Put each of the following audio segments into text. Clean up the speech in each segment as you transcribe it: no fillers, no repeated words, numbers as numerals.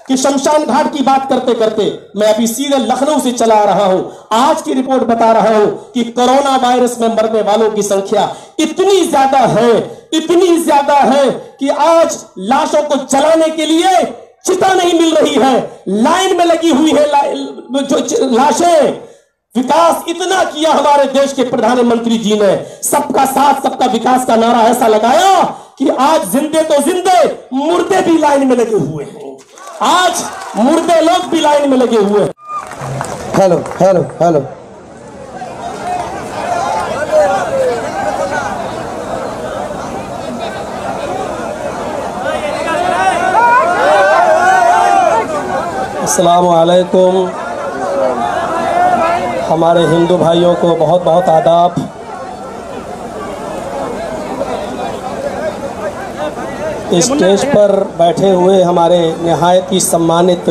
कि शमशान घाट की बात करते करते मैं अभी सीधे लखनऊ से चला आ रहा हूं। आज की रिपोर्ट बता रहा हूं कि कोरोना वायरस में मरने वालों की संख्या इतनी ज्यादा है कि आज लाशों को जलाने के लिए चिता नहीं मिल रही है, लाइन में लगी हुई है जो लाशें। विकास इतना किया हमारे देश के प्रधानमंत्री जी ने, सबका साथ सबका विकास का नारा ऐसा लगाया कि आज जिंदे तो जिंदे, मुर्दे भी लाइन में लगे हुए हैं। आज मुर्दे लोग भी लाइन में लगे हुए हैं। हेलो हेलो हेलो, अस्सलाम वालेकुम। हमारे हिंदू भाइयों को बहुत बहुत आदाब। स्टेज पर बैठे हुए हमारे निहायत ही सम्मानित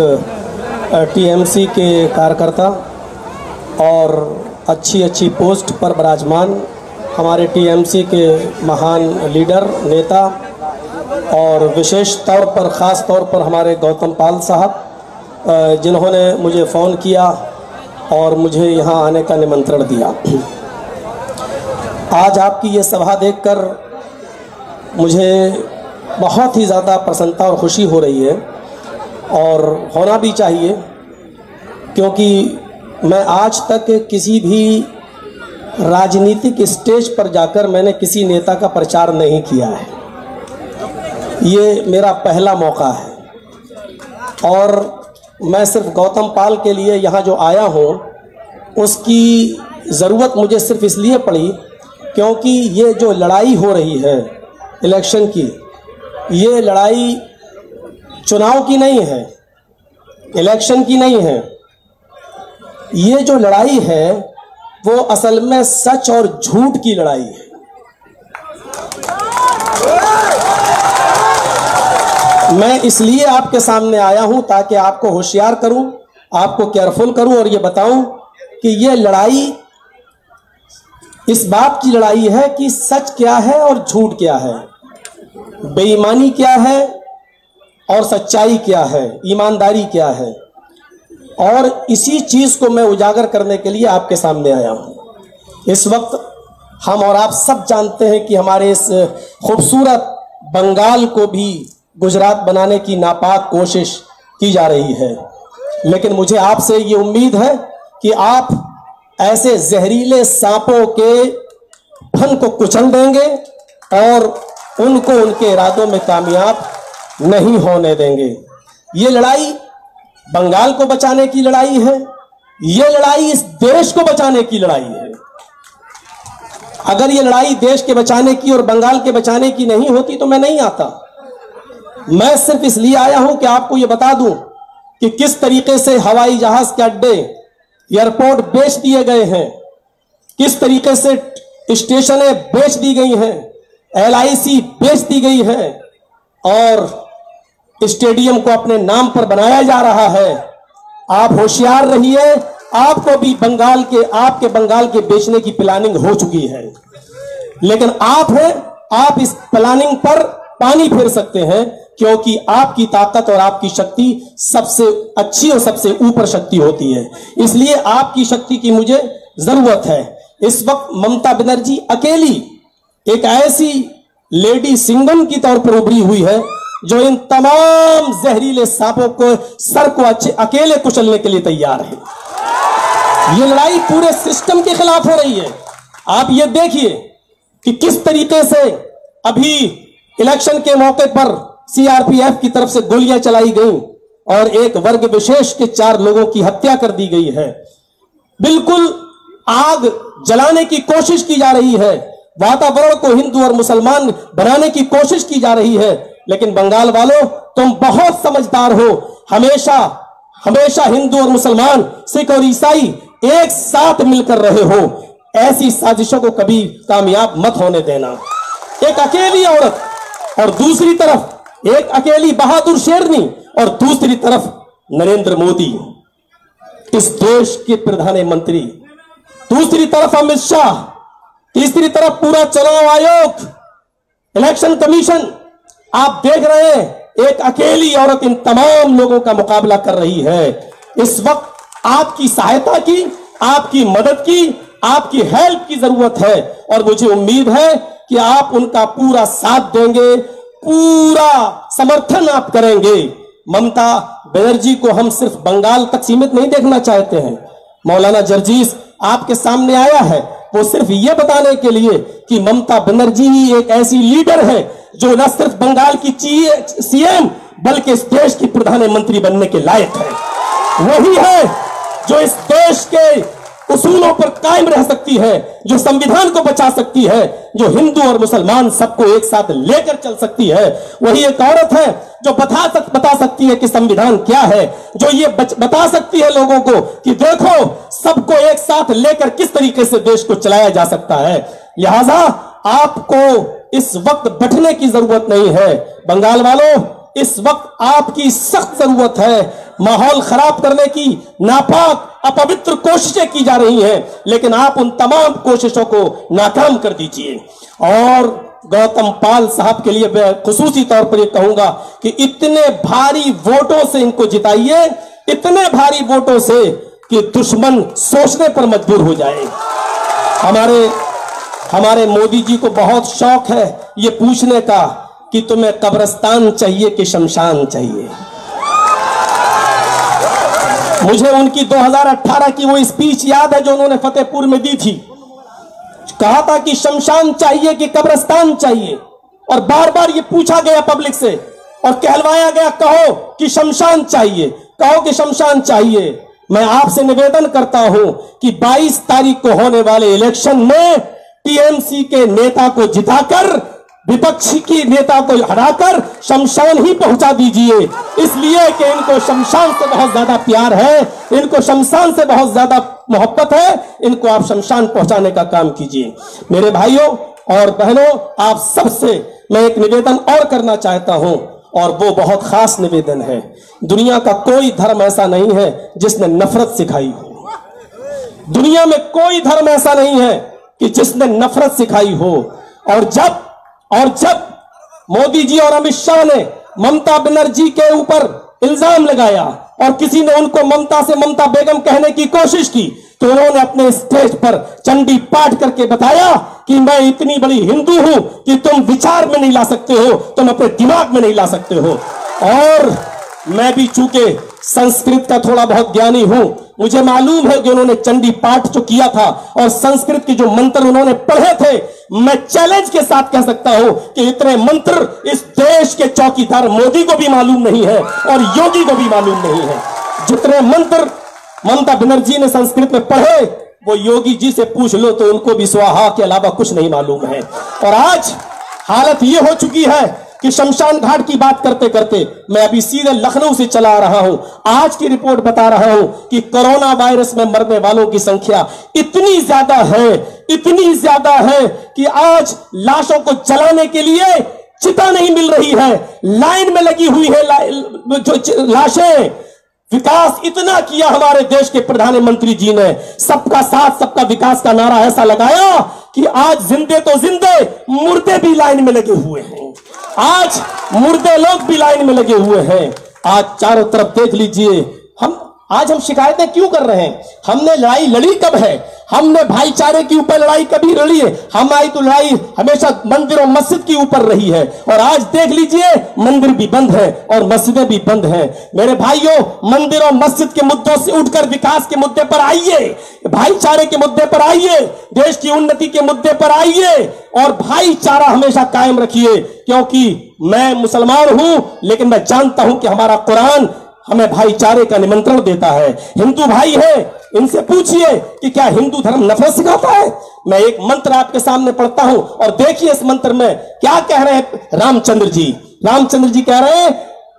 टीएमसी के कार्यकर्ता और अच्छी अच्छी पोस्ट पर विराजमान हमारे टीएमसी के महान लीडर नेता, और विशेष तौर पर ख़ास तौर पर हमारे गौतम पाल साहब जिन्होंने मुझे फ़ोन किया और मुझे यहाँ आने का निमंत्रण दिया। आज आपकी ये सभा देखकर मुझे बहुत ही ज़्यादा प्रसन्नता और खुशी हो रही है, और होना भी चाहिए, क्योंकि मैं आज तक किसी भी राजनीतिक स्टेज पर जाकर मैंने किसी नेता का प्रचार नहीं किया है। ये मेरा पहला मौका है और मैं सिर्फ गौतम पाल के लिए यहाँ जो आया हूँ उसकी ज़रूरत मुझे सिर्फ इसलिए पड़ी क्योंकि ये जो लड़ाई हो रही है इलेक्शन की, ये लड़ाई चुनाव की नहीं है, इलेक्शन की नहीं है। ये जो लड़ाई है वो असल में सच और झूठ की लड़ाई है। मैं इसलिए आपके सामने आया हूं ताकि आपको होशियार करूं, आपको केयरफुल करूं और ये बताऊं कि ये लड़ाई इस बात की लड़ाई है कि सच क्या है और झूठ क्या है, बेईमानी क्या है और सच्चाई क्या है, ईमानदारी क्या है। और इसी चीज को मैं उजागर करने के लिए आपके सामने आया हूं। इस वक्त हम और आप सब जानते हैं कि हमारे इस खूबसूरत बंगाल को भी गुजरात बनाने की नापाक कोशिश की जा रही है, लेकिन मुझे आपसे ये उम्मीद है कि आप ऐसे जहरीले सांपों के फन को कुचल देंगे और उनको उनके इरादों में कामयाब नहीं होने देंगे। ये लड़ाई बंगाल को बचाने की लड़ाई है, ये लड़ाई इस देश को बचाने की लड़ाई है। अगर ये लड़ाई देश के बचाने की और बंगाल के बचाने की नहीं होती तो मैं नहीं आता। मैं सिर्फ इसलिए आया हूं कि आपको यह बता दूं कि किस तरीके से हवाई जहाज के अड्डे, एयरपोर्ट बेच दिए गए हैं, किस तरीके से स्टेशनें बेच दी गई हैं, LIC बेच दी गई है और स्टेडियम को अपने नाम पर बनाया जा रहा है। आप होशियार रहिए, आपको भी आपके बंगाल के बेचने की प्लानिंग हो चुकी है, लेकिन आप इस प्लानिंग पर पानी फेर सकते हैं, क्योंकि आपकी ताकत और आपकी शक्ति सबसे अच्छी और सबसे ऊपर शक्ति होती है। इसलिए आपकी शक्ति की मुझे जरूरत है। इस वक्त ममता बनर्जी अकेली एक ऐसी लेडी सिंघम की तौर पर उभरी हुई है जो इन तमाम जहरीले सांपों को सर को अकेले कुचलने के लिए तैयार है। ये लड़ाई पूरे सिस्टम के खिलाफ हो रही है। आप ये देखिए कि किस तरीके से अभी इलेक्शन के मौके पर CRPF की तरफ से गोलियां चलाई गई और एक वर्ग विशेष के 4 लोगों की हत्या कर दी गई है। बिल्कुल आग जलाने की कोशिश की जा रही है, वातावरण को हिंदू और मुसलमान बनाने की कोशिश की जा रही है। लेकिन बंगाल वालों, तुम बहुत समझदार हो। हमेशा हिंदू और मुसलमान, सिख और ईसाई एक साथ मिलकर रहे हो। ऐसी साजिशों को कभी कामयाब मत होने देना। एक अकेली औरत और दूसरी तरफ एक अकेली बहादुर शेरनी और दूसरी तरफ नरेंद्र मोदी, इस देश के प्रधानमंत्री, दूसरी तरफ अमित शाह, तीसरी तरफ पूरा चुनाव आयोग, इलेक्शन कमीशन। आप देख रहे हैं एक अकेली औरत इन तमाम लोगों का मुकाबला कर रही है। इस वक्त आपकी सहायता की, आपकी मदद की, आपकी हेल्प की जरूरत है और मुझे उम्मीद है कि आप उनका पूरा साथ देंगे, पूरा समर्थन आप करेंगे। ममता बनर्जी को हम सिर्फ बंगाल तक सीमित नहीं देखना चाहते हैं। मौलाना जर्जीस आपके सामने आया है वो सिर्फ ये बताने के लिए कि ममता बनर्जी ही एक ऐसी लीडर है जो न सिर्फ बंगाल की सीएम बल्कि इस देश की प्रधानमंत्री बनने के लायक है। वही है जो इस देश के उसूलों पर कायम रह सकती है, जो संविधान को बचा सकती है, जो हिंदू और मुसलमान सबको एक साथ लेकर चल सकती है। वही एक औरत है जो बता सकती है कि संविधान क्या है, जो ये बता सकती है लोगों को कि देखो सबको एक साथ लेकर किस तरीके से देश को चलाया जा सकता है। लिहाजा आपको इस वक्त बैठने की जरूरत नहीं है। बंगाल वालों, इस वक्त आपकी सख्त जरूरत है। माहौल खराब करने की नापाक अपवित्र कोशिशें की जा रही हैं, लेकिन आप उन तमाम कोशिशों को नाकाम कर दीजिए। और गौतम पाल साहब के लिए मैं खुसूसी तौर पर यह कहूंगा कि इतने भारी वोटों से इनको जिताइए, इतने भारी वोटों से कि दुश्मन सोचने पर मजबूर हो जाए। हमारे मोदी जी को बहुत शौक है ये पूछने का कि तुम्हें कब्रिस्तान चाहिए कि शमशान चाहिए। मुझे उनकी 2018 की वो स्पीच याद है जो उन्होंने फतेहपुर में दी थी। कहा था कि शमशान चाहिए कि कब्रिस्तान चाहिए, और बार बार ये पूछा गया पब्लिक से और कहलवाया गया कहो कि शमशान चाहिए, कहो कि शमशान चाहिए। मैं आपसे निवेदन करता हूं कि 22 तारीख को होने वाले इलेक्शन में टीएमसी के नेता को जिताकर, विपक्षी की नेता को हराकर शमशान ही पहुंचा दीजिए, इसलिए कि इनको शमशान से बहुत ज्यादा प्यार है, इनको शमशान से बहुत ज्यादा मोहब्बत है। इनको आप शमशान पहुंचाने का काम कीजिए। मेरे भाइयों और बहनों, आप सबसे मैं एक निवेदन और करना चाहता हूं, और वो बहुत खास निवेदन है। दुनिया का कोई धर्म ऐसा नहीं है जिसने नफरत सिखाई हो। दुनिया में कोई धर्म ऐसा नहीं है कि जिसने नफरत सिखाई हो। और जब मोदी जी और अमित शाह ने ममता बनर्जी के ऊपर इल्जाम लगाया और किसी ने उनको ममता से ममता बेगम कहने की कोशिश की, तो उन्होंने अपने स्टेज पर चंडी पाठ करके बताया कि मैं इतनी बड़ी हिंदू हूं कि तुम विचार में नहीं ला सकते हो, तुम अपने दिमाग में नहीं ला सकते हो। और मैं भी चूंकि संस्कृत का थोड़ा बहुत ज्ञानी हूं, मुझे मालूम है कि उन्होंने चंडी पाठ जो किया था और संस्कृत के जो मंत्र उन्होंने पढ़े थे, मैं चैलेंज के साथ कह सकता हूं कि इतने मंत्र इस देश के चौकीदार मोदी को भी मालूम नहीं है और योगी को भी मालूम नहीं है। जितने मंत्र ममता बनर्जी ने संस्कृत में पढ़े वो योगी जी से पूछ लो तो उनको भी स्वाहा के अलावा कुछ नहीं मालूम है। और आज हालत ये हो चुकी है कि शमशान घाट की बात करते करते मैं अभी सीधे लखनऊ से चला रहा हूं। आज की रिपोर्ट बता रहा हूं कि कोरोना वायरस में मरने वालों की संख्या इतनी ज्यादा है कि आज लाशों को जलाने के लिए चिता नहीं मिल रही है, लाइन में लगी हुई है जो लाशें। विकास इतना किया हमारे देश के प्रधानमंत्री जी ने, सबका साथ सबका विकास का नारा ऐसा लगाया कि आज जिंदे तो जिंदे, मुर्दे भी लाइन में लगे हुए हैं। आज मुर्दे लोग भी लाइन में लगे हुए हैं। आज चारों तरफ देख लीजिए, आज हम शिकायतें क्यों कर रहे हैं? हमने लड़ाई लड़ी कब है? हमने भाईचारे के ऊपर लड़ाई कभी लड़ी है? हमारी तो लड़ाई हमेशा मंदिर और मस्जिद के ऊपर रही है, और आज देख लीजिए मंदिर भी बंद है और मस्जिदें भी बंद हैं। मेरे भाइयों, मंदिर और मस्जिद के मुद्दों से उठकर विकास के मुद्दे पर आइए, भाईचारे के मुद्दे पर आइए, देश की उन्नति के मुद्दे पर आइए और भाईचारा हमेशा कायम रखिए। क्योंकि मैं मुसलमान हूं, लेकिन मैं जानता हूं कि हमारा कुरान हमें भाईचारे का निमंत्रण देता है। हिंदू भाई है, इनसे पूछिए कि क्या हिंदू धर्म नफरत सिखाता है? मैं एक मंत्र आपके सामने पढ़ता हूं और देखिए इस मंत्र में क्या कह रहे हैं रामचंद्र जी। रामचंद्र जी कह रहे हैं,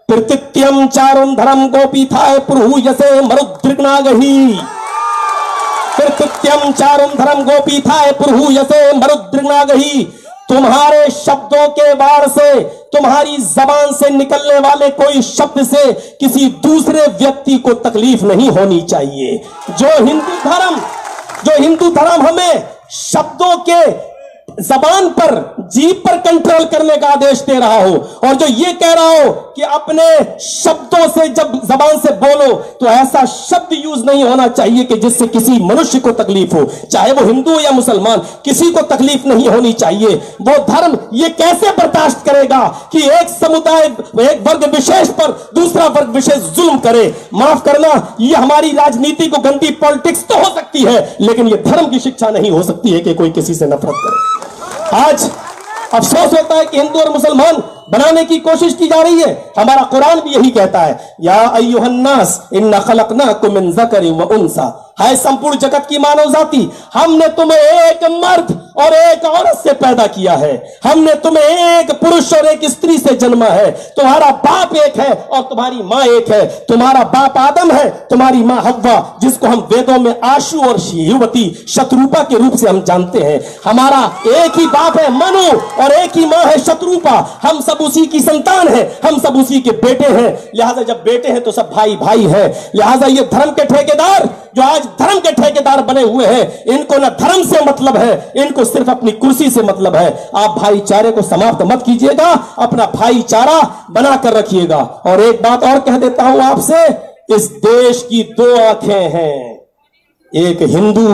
प्रत्यत्यम चारुम धर्म गोपी थाय पुरहु यसे मरुद्रिग्नागही। प्रत्यत्यम चारुम धर्म गोपी थाय पुरहु यसे मरुद्रिग्नागही। तुम्हारे शब्दों के वार से, तुम्हारी जबान से निकलने वाले कोई शब्द से किसी दूसरे व्यक्ति को तकलीफ नहीं होनी चाहिए। जो हिंदू धर्म हमें शब्दों के जबान पर, जीभ पर कंट्रोल करने का आदेश दे रहा हो, और जो ये कह रहा हो कि अपने शब्दों से जब जबान से बोलो तो ऐसा शब्द यूज नहीं होना चाहिए कि जिससे किसी मनुष्य को तकलीफ हो, चाहे वो हिंदू हो या मुसलमान, किसी को तकलीफ नहीं होनी चाहिए। वो धर्म ये कैसे बर्दाश्त करेगा कि एक समुदाय, एक वर्ग विशेष पर दूसरा वर्ग विशेष जुल्म करे? माफ करना, ये हमारी राजनीति को गंदी पॉलिटिक्स तो हो सकती है, लेकिन ये धर्म की शिक्षा नहीं हो सकती है कि कोई किसी से नफरत करे। आज अफसोस होता है कि हिंदू और मुसलमान बनाने की कोशिश की जा रही है। हमारा कुरान भी यही कहता है, या अय्युहन्नास इन्ना खलकनाकुम मिन ज़करिन व उन्सा, है संपूर्ण जगत की मानव जाति, हमने तुम्हें एक मर्द और एक औरत से पैदा किया है, हमने तुम्हें एक पुरुष और एक स्त्री से जन्मा है, तुम्हारा बाप एक है और तुम्हारी माँ एक है, तुम्हारा बाप आदम है, तुम्हारी माँ हव्वा, जिसको हम वेदों में आशु और युवती शत्रुपा के रूप से हम जानते हैं। हमारा एक ही बाप है मनु और एक ही माँ है शत्रुपा, हम सब उसी की संतान है, हम सब उसी के बेटे हैं। लिहाजा जब बेटे हैं तो सब भाई भाई है। लिहाजा ये धर्म के ठेकेदार जो आज धर्म के ठेकेदार बने हुए हैं, इनको ना धर्म से मतलब है, इनको सिर्फ अपनी कुर्सी से मतलब है। आप भाईचारे को समाप्त मत कीजिएगा, अपना भाईचारा बनाकर रखिएगा। और एक बात और कह देता हूं आपसे, इस देश की दो आंखें हैं, एक हिंदू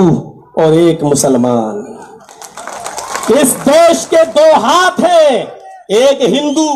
और एक मुसलमान। इस देश के दो हाथ हैं, एक हिंदू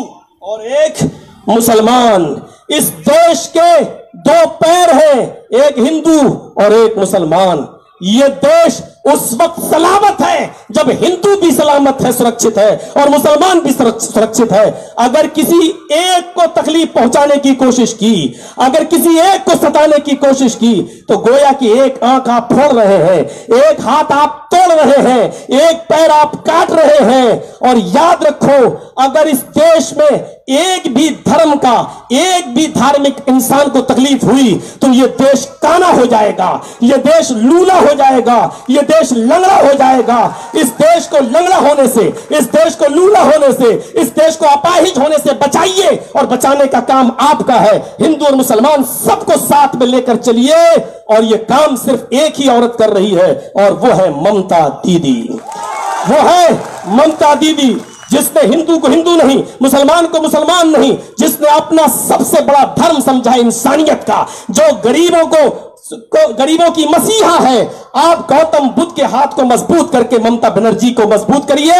और एक मुसलमान। इस देश के दो पैर हैं, एक हिंदू और एक मुसलमान। ये देश उस वक्त सलामत है जब हिंदू भी सलामत है, सुरक्षित है, और मुसलमान भी सुरक्षित है। अगर किसी एक को तकलीफ पहुंचाने की कोशिश की, अगर किसी एक को सताने की कोशिश की, तो गोया कि एक आंख आप फोड़ रहे हैं, एक हाथ आप तोड़ रहे हैं, एक पैर आप काट रहे हैं। और याद रखो, अगर इस देश में एक भी धर्म का, एक भी धार्मिक इंसान को तकलीफ हुई तो यह देश काना हो जाएगा, यह देश लूला हो जाएगा, यह देश लंगड़ा हो जाएगा। इस देश को लंगड़ा होने से, इस देश को लूला होने से, इस देश को अपाहिज होने से बचाइए, और बचाने का काम आपका है। हिंदू और मुसलमान सबको साथ में लेकर चलिए, और यह काम सिर्फ एक ही औरत कर रही है, और वो है ममता दीदी। वो है ममता दीदी, जिसने हिंदू को हिंदू नहीं, मुसलमान को मुसलमान नहीं, जिसने अपना सबसे बड़ा धर्म समझा इंसानियत का, जो गरीबों की मसीहा है। आप गौतम बुद्ध के हाथ को मजबूत करके ममता बनर्जी को मजबूत करिए।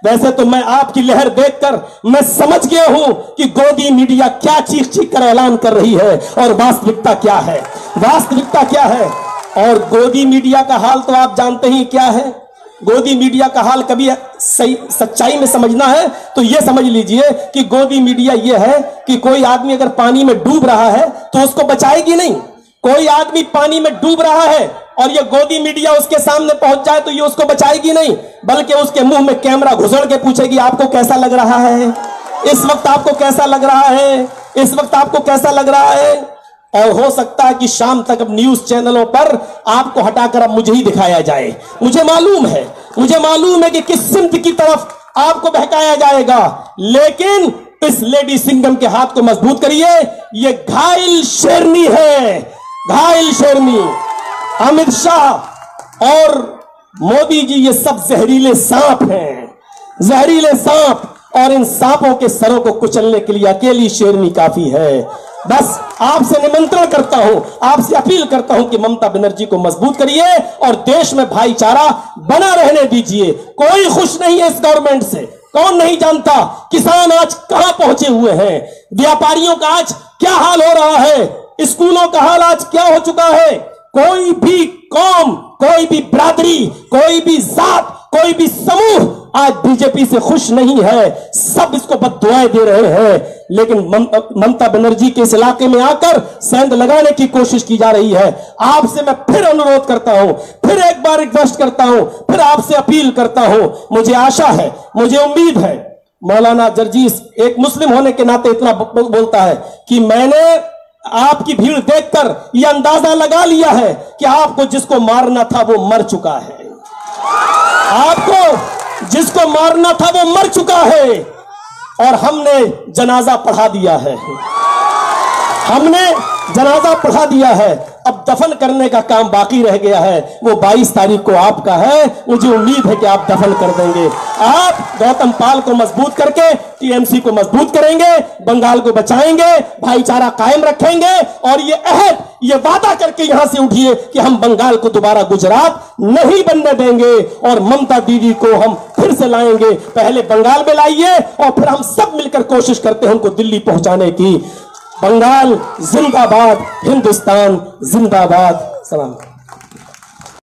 वैसे तो मैं आपकी लहर देखकर मैं समझ गया हूं कि गोदी मीडिया क्या चीख चीख कर ऐलान कर रही है और वास्तविकता क्या है, वास्तविकता क्या है। और गोदी मीडिया का हाल तो आप जानते ही क्या है। गोदी मीडिया का हाल कभी सही सच्चाई में समझना है तो यह समझ लीजिए कि गोदी मीडिया यह है कि कोई आदमी अगर पानी में डूब रहा है तो उसको बचाएगी नहीं। कोई आदमी पानी में डूब रहा है और ये गोदी मीडिया उसके सामने पहुंच जाए तो ये उसको बचाएगी नहीं, बल्कि उसके मुंह में कैमरा घुसड़ के पूछेगी आपको कैसा लग रहा है, इस वक्त आपको कैसा लग रहा है, इस वक्त आपको कैसा लग रहा है। और हो सकता है कि शाम तक अब न्यूज चैनलों पर आपको हटाकर अब मुझे ही दिखाया जाए। मुझे मालूम है कि किस सिमत की तरफ आपको बहकाया जाएगा, लेकिन इस लेडी सिंघम के हाथ को मजबूत करिए। ये घायल शेरनी है, घायल शेरनी। अमित शाह और मोदी जी ये सब जहरीले सांप हैं, जहरीले सांप, और इन सांपों के सरों को कुचलने के लिए अकेली शेरनी काफी है। बस आपसे निमंत्रण करता हूं, आपसे अपील करता हूं कि ममता बनर्जी को मजबूत करिए और देश में भाईचारा बना रहने दीजिए। कोई खुश नहीं है इस गवर्नमेंट से, कौन नहीं जानता किसान आज कहां पहुंचे हुए हैं, व्यापारियों का आज क्या हाल हो रहा है, स्कूलों का हाल आज क्या हो चुका है। कोई भी कौम, कोई भी बिरादरी, कोई भी जात, कोई भी समूह आज बीजेपी से खुश नहीं है, सब इसको बद्दुआएं दे रहे हैं। लेकिन ममता बनर्जी के इस इलाके में आकर सेंध लगाने की कोशिश की जा रही है। आपसे मैं फिर अनुरोध करता हूं, फिर एक बार रिक्वेस्ट करता हूं, फिर आपसे अपील करता हूं। मुझे आशा है, मुझे उम्मीद है, मौलाना जर्जीस एक मुस्लिम होने के नाते इतना बोलता है कि मैंने आपकी भीड़ देखकर यह अंदाजा लगा लिया है कि आपको जिसको मारना था वो मर चुका है, आपको जिसको मारना था वो मर चुका है, और हमने जनाजा पढ़ा दिया है, हमने जनाजा पढ़ा दिया है। अब दफन करने का काम बाकी रह गया है, वो 22 तारीख को आपका है। मुझे उम्मीद है कि आप दफन कर देंगे। आप गौतम पाल को मजबूत करके टीएमसी को मजबूत करेंगे, बंगाल को बचाएंगे, भाईचारा कायम रखेंगे और ये अहद, ये वादा करके यहां से उठिए कि हम बंगाल को दोबारा गुजरात नहीं बनने देंगे और ममता दीदी को हम फिर से लाएंगे। पहले बंगाल में लाइए और फिर हम सब मिलकर कोशिश करते हैं उनको दिल्ली पहुंचाने की। बंगाल जिंदाबाद, हिंदुस्तान जिंदाबाद। सलाम।